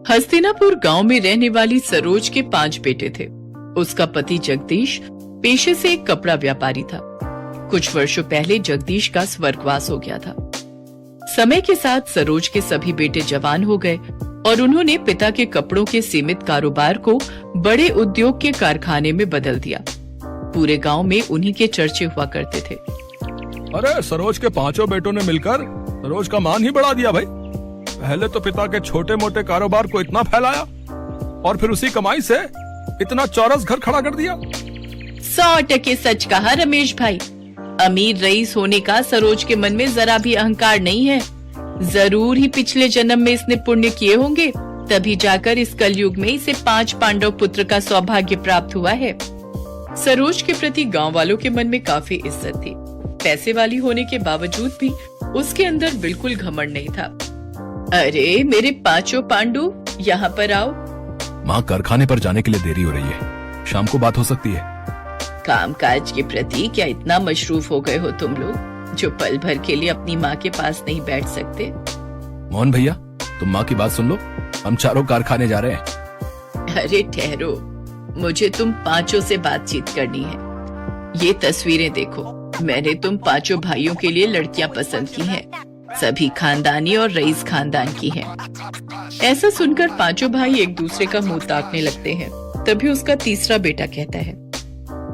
हस्तिनापुर गांव में रहने वाली सरोज के 5 बेटे थे। उसका पति जगदीश पेशे से एक कपड़ा व्यापारी था। कुछ वर्षों पहले जगदीश का स्वर्गवास हो गया था। समय के साथ सरोज के सभी बेटे जवान हो गए और उन्होंने पिता के कपड़ों के सीमित कारोबार को बड़े उद्योग के कारखाने में बदल दिया। पूरे गांव में उन्हीं के चर्चे हुआ करते थे। अरे सरोज के 5 बेटों ने मिलकर सरोज का मान ही बढ़ा दिया भाई। पहले तो पिता के छोटे मोटे कारोबार को इतना फैलाया और फिर उसी कमाई से इतना चौरस घर खड़ा कर दिया। 100% सच कहा रमेश भाई। अमीर रईस होने का सरोज के मन में जरा भी अहंकार नहीं है। जरूर ही पिछले जन्म में इसने पुण्य किए होंगे, तभी जाकर इस कलयुग में इसे 5 पांडव पुत्र का सौभाग्य प्राप्त हुआ है। सरोज के प्रति गांव वालों के मन में काफी इज्जत थी। पैसे वाली होने के बावजूद भी उसके अंदर बिल्कुल घमंड नहीं था। अरे मेरे 5 पांडु, यहाँ पर आओ। माँ, कारखाने पर जाने के लिए देरी हो रही है, शाम को बात हो सकती है। कामकाज के प्रति क्या इतना मशरूफ हो गए हो तुम लोग, जो पल भर के लिए अपनी माँ के पास नहीं बैठ सकते? मोहन भैया, तुम माँ की बात सुन लो, हम चारों कारखाने जा रहे हैं। अरे ठहरो, मुझे तुम 5 से बातचीत करनी है। ये तस्वीरें देखो, मैंने तुम 5 भाइयों के लिए लड़कियां पसंद की हैं। सभी खानदानी और रईस खानदान की हैं। ऐसा सुनकर 5 भाई एक दूसरे का मुंह ताकने लगते हैं। तभी उसका तीसरा बेटा कहता है,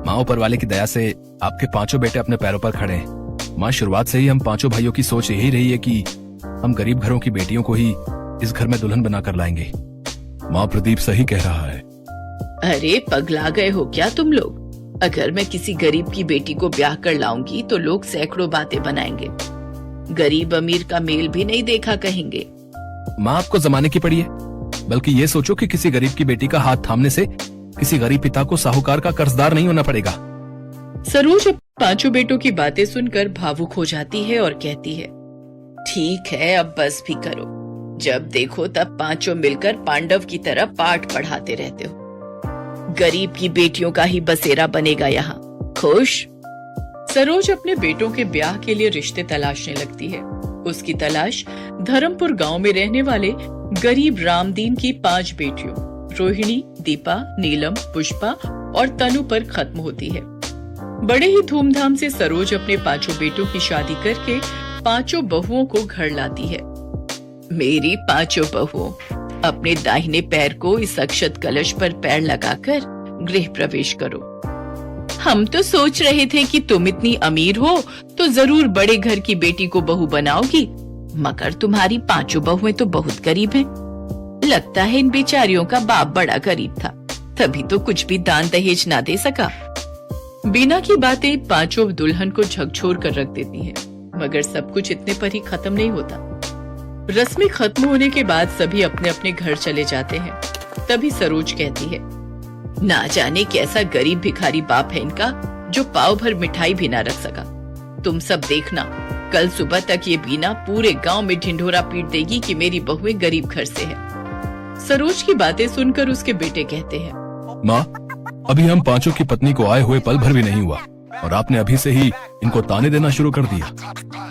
माँ, ऊपर वाले की दया से आपके 5 बेटे अपने पैरों पर खड़े हैं। माँ, शुरुआत से ही हम 5 भाइयों की सोच यही रही है कि हम गरीब घरों की बेटियों को ही इस घर में दुल्हन बनाकर लाएंगे। माँ, प्रदीप सही कह रहा है। अरे पगला गए हो क्या तुम लोग? अगर मैं किसी गरीब की बेटी को ब्याह कर लाऊंगी तो लोग सैकड़ों बातें बनाएंगे। गरीब अमीर का मेल भी नहीं देखा कहेंगे। माँ, आपको जमाने की पड़ी है, बल्कि ये सोचो कि किसी गरीब की बेटी का हाथ थामने से किसी गरीब पिता को साहूकार का कर्जदार नहीं होना पड़ेगा। सरोज 5 बेटों की बातें सुनकर भावुक हो जाती है और कहती है, ठीक है, अब बस भी करो। जब देखो तब 5 मिलकर पांडव की तरह पाठ पढ़ाते रहते हो। गरीब की बेटियों का ही बसेरा बनेगा यहाँ। खुश? सरोज अपने बेटों के ब्याह के लिए रिश्ते तलाशने लगती है। उसकी तलाश धर्मपुर गांव में रहने वाले गरीब रामदीन की 5 बेटियों रोहिणी, दीपा, नीलम, पुष्पा और तनु पर खत्म होती है। बड़े ही धूमधाम से सरोज अपने 5 बेटों की शादी करके 5 बहुओं को घर लाती है। मेरी 5 बहुओं, अपने दाहिने पैर को इस अक्षत कलश पर पैर लगाकर गृह प्रवेश करो। हम तो सोच रहे थे कि तुम इतनी अमीर हो तो जरूर बड़े घर की बेटी को बहू बनाओगी, मगर तुम्हारी 5 बहुएं तो बहुत गरीब हैं। लगता है इन बेचारियों का बाप बड़ा गरीब था, तभी तो कुछ भी दान दहेज ना दे सका। बीना की बातें 5 दुल्हन को झकझोर कर रख देती हैं, मगर सब कुछ इतने पर ही खत्म नहीं होता। रस्में खत्म होने के बाद सभी अपने अपने घर चले जाते हैं। तभी सरोज कहती है, ना जाने कैसा गरीब भिखारी बाप है इनका, जो पाव भर मिठाई भी ना रख सका। तुम सब देखना, कल सुबह तक ये बीना पूरे गांव में ढिंढोरा पीट देगी कि मेरी बहुएं गरीब घर से है। सरोज की बातें सुनकर उसके बेटे कहते हैं, माँ, अभी हम 5 की पत्नी को आए हुए पल भर भी नहीं हुआ और आपने अभी से ही इनको ताने देना शुरू कर दिया।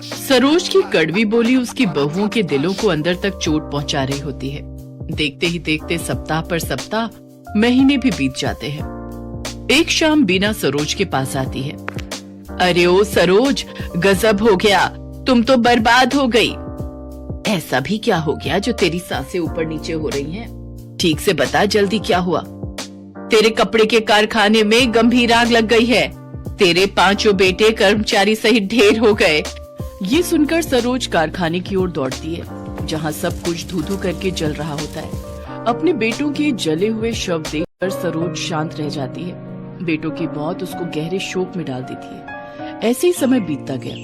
सरोज की कड़वी बोली उसकी बहुओं के दिलों को अंदर तक चोट पहुंचा रही होती है। देखते ही देखते सप्ताह पर सप्ताह, महीने भी बीत जाते हैं। एक शाम बीना सरोज के पास आती है। अरे ओ सरोज, गजब हो गया, तुम तो बर्बाद हो गई। ऐसा भी क्या हो गया जो तेरी सांसें ऊपर नीचे हो रही हैं? ठीक से बता, जल्दी क्या हुआ? तेरे कपड़े के कारखाने में गंभीर आग लग गई है। तेरे 5 बेटे कर्मचारी सहित ढेर हो गए। ये सुनकर सरोज कारखाने की ओर दौड़ती है, जहाँ सब कुछ धू धू करके जल रहा होता है। अपने बेटों के जले हुए शव देखकर सरोज शांत रह जाती है। बेटों की मौत उसको गहरे शोक में डाल देती है। ऐसे ही समय बीतता गया।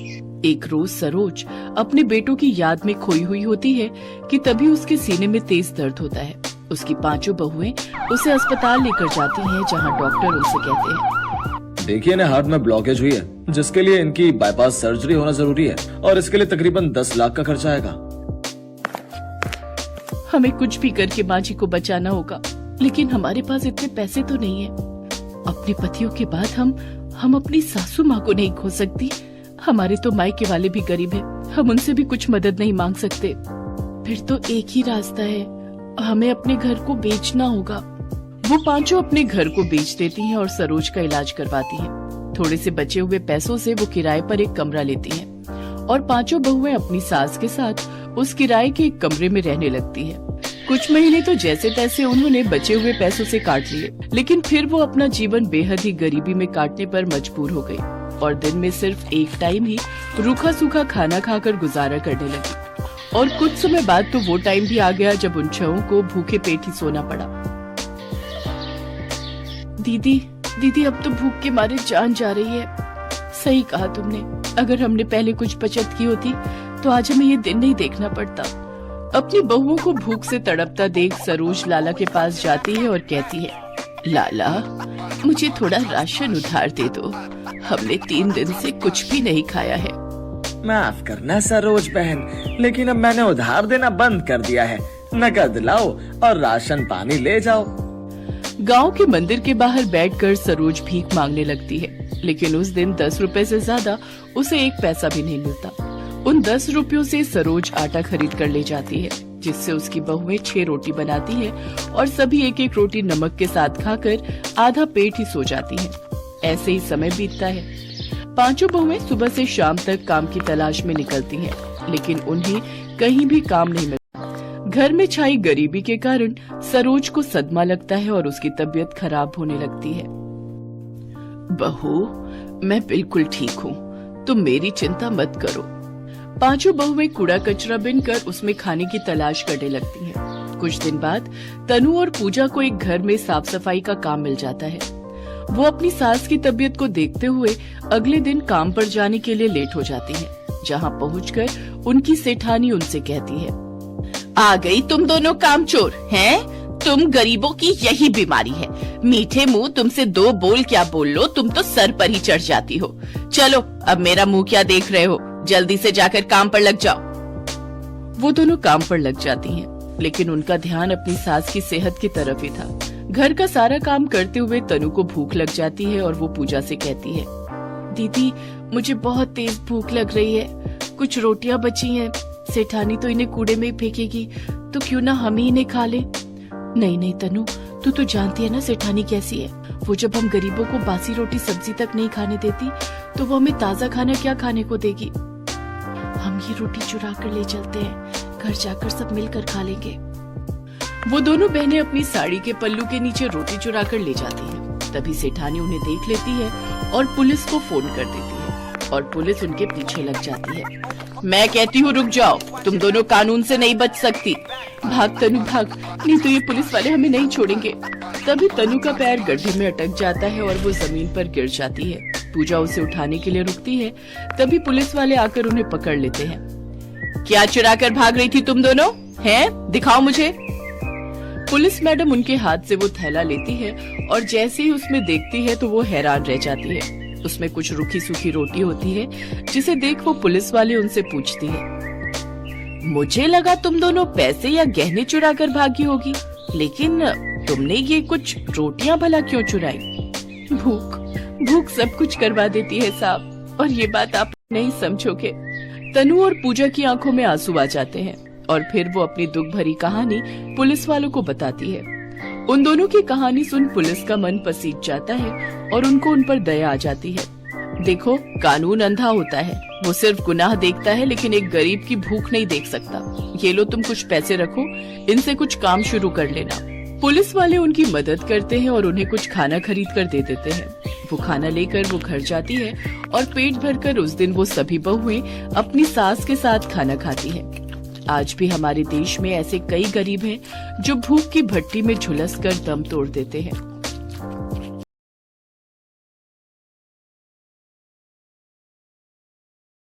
एक रोज सरोज अपने बेटों की याद में खोई हुई होती है कि तभी उसके सीने में तेज दर्द होता है। उसकी 5 बहुएं उसे अस्पताल लेकर जाती हैं, जहां डॉक्टर उनसे कहते हैं, देखिए, इन्हें हार्ट में ब्लॉकेज हुई है, जिसके लिए इनकी बाईपास सर्जरी होना जरूरी है और इसके लिए तकरीबन 10 लाख का खर्चा आएगा। हमें कुछ भी करके माँ जी को बचाना होगा, लेकिन हमारे पास इतने पैसे तो नहीं है। अपने पतियों के बाद हम अपनी सासू माँ को नहीं खो सकती। हमारे तो मायके वाले भी गरीब हैं, हम उनसे भी कुछ मदद नहीं मांग सकते। फिर तो एक ही रास्ता है, हमें अपने घर को बेचना होगा। वो पांचों अपने घर को बेच देती हैं और सरोज का इलाज करवाती हैं। थोड़े से बचे हुए पैसों से वो किराए पर एक कमरा लेती हैं और पांचों बहुएं अपनी सास के साथ उस किराए के एक कमरे में रहने लगती हैं। कुछ महीने तो जैसे तैसे उन्होंने बचे हुए पैसों से काट लिए, लेकिन फिर वो अपना जीवन बेहद ही गरीबी में काटने पर मजबूर हो गई और दिन में सिर्फ एक टाइम ही रूखा सूखा खाना खाकर गुजारा करने लगी। और कुछ समय बाद तो वो टाइम भी आ गया जब उन छहों को भूखे पेट ही सोना पड़ा। दीदी अब तो भूख के मारे जान जा रही है। सही कहा तुमने, अगर हमने पहले कुछ बचत की होती तो आज हमें ये दिन नहीं देखना पड़ता। अपनी बहुओं को भूख से तड़पता देख सरोज लाला के पास जाती है और कहती है, लाला मुझे थोड़ा राशन उधार दे दो, हमने 3 दिन से कुछ भी नहीं खाया है। माफ करना सरोज बहन, लेकिन अब मैंने उधार देना बंद कर दिया है। नकद लाओ और राशन पानी ले जाओ। गांव के मंदिर के बाहर बैठकर सरोज भीख मांगने लगती है, लेकिन उस दिन 10 रुपए से ज्यादा उसे 1 पैसा भी नहीं मिलता। उन 10 रुपयों से सरोज आटा खरीद कर ले जाती है, जिससे उसकी बहुएं 6 रोटी बनाती है और सभी 1-1 रोटी नमक के साथ खाकर आधा पेट ही सो जाती हैं। ऐसे ही समय बीतता है। पांचों बहुएं सुबह से शाम तक काम की तलाश में निकलती हैं, लेकिन उन्हें कहीं भी काम नहीं मिलता। घर में छाई गरीबी के कारण सरोज को सदमा लगता है और उसकी तबीयत खराब होने लगती है। बहू, मैं बिल्कुल ठीक हूँ, तुम मेरी चिंता मत करो। पांचों बहुएं कूड़ा कचरा बिनकर उसमें खाने की तलाश करने लगती हैं। कुछ दिन बाद तनु और पूजा को एक घर में साफ सफाई का काम मिल जाता है। वो अपनी सास की तबीयत को देखते हुए अगले दिन काम पर जाने के लिए लेट हो जाती हैं। जहाँ पहुँचकर उनकी सेठानी उनसे कहती है, आ गई तुम दोनों कामचोर हैं? तुम गरीबों की यही बीमारी है। मीठे मुंह तुमसे 2 बोल क्या बोल लो, तुम तो सर पर ही चढ़ जाती हो। चलो अब मेरा मुंह क्या देख रहे हो, जल्दी से जाकर काम पर लग जाओ। वो दोनों काम पर लग जाती हैं, लेकिन उनका ध्यान अपनी सास की सेहत की तरफ ही था। घर का सारा काम करते हुए तनु को भूख लग जाती है और वो पूजा से कहती है, दीदी मुझे बहुत तेज भूख लग रही है, कुछ रोटियां बची हैं, सेठानी तो इन्हें कूड़े में फेंकेगी, तो क्यों ना हम ही इन्हें खा ले। नहीं तनु, तू तो जानती है ना सेठानी कैसी है। वो जब हम गरीबों को बासी रोटी सब्जी तक नहीं खाने देती तो वो हमें ताजा खाना क्या खाने को देगी। हम ये रोटी चुरा कर ले चलते हैं, घर जाकर सब मिलकर खा लेंगे। वो दोनों बहनें अपनी साड़ी के पल्लू के नीचे रोटी चुरा कर ले जाती हैं। तभी सेठानी उन्हें देख लेती है और पुलिस को फोन कर देती है और पुलिस उनके पीछे लग जाती है। मैं कहती हूँ रुक जाओ, तुम दोनों कानून से नहीं बच सकती। भाग तनु भाग, नहीं तो ये पुलिस वाले हमें नहीं छोड़ेंगे। तभी तनु का पैर गड्ढे में अटक जाता है और वो जमीन पर गिर जाती है। पूजा उसे उठाने के लिए रुकती है, तभी पुलिस वाले आकर उन्हें पकड़ लेते हैं। क्या चुरा कर भाग रही थी तुम दोनों? हैं? दिखाओ मुझे। पुलिस मैडम उनके हाथ से वो थैला लेती है और जैसे ही उसमें देखती है तो वो हैरान रह जाती है। उसमें कुछ रूखी सूखी रोटी होती है, जिसे देख वो पुलिस वाले उनसे पूछती है, मुझे लगा तुम दोनों पैसे या गहने चुरा कर भागी होगी, लेकिन तुमने ये कुछ रोटियां भला क्यों चुराई? भूख सब कुछ करवा देती है साहब, और ये बात आप नहीं समझोगे। तनु और पूजा की आंखों में आंसू आ जाते हैं और फिर वो अपनी दुख भरी कहानी पुलिस वालों को बताती है। उन दोनों की कहानी सुन पुलिस का मन पसीज जाता है और उनको उन पर दया आ जाती है। देखो, कानून अंधा होता है, वो सिर्फ गुनाह देखता है लेकिन एक गरीब की भूख नहीं देख सकता। ये लो तुम कुछ पैसे रखो, इनसे कुछ काम शुरू कर लेना। पुलिस वाले उनकी मदद करते हैं और उन्हें कुछ खाना खरीद कर दे देते हैं। वो खाना लेकर वो घर जाती है और पेट भरकर उस दिन वो सभी बहुएं अपनी सास के साथ खाना खाती हैं। आज भी हमारे देश में ऐसे कई गरीब हैं जो भूख की भट्टी में झुलस कर दम तोड़ देते हैं।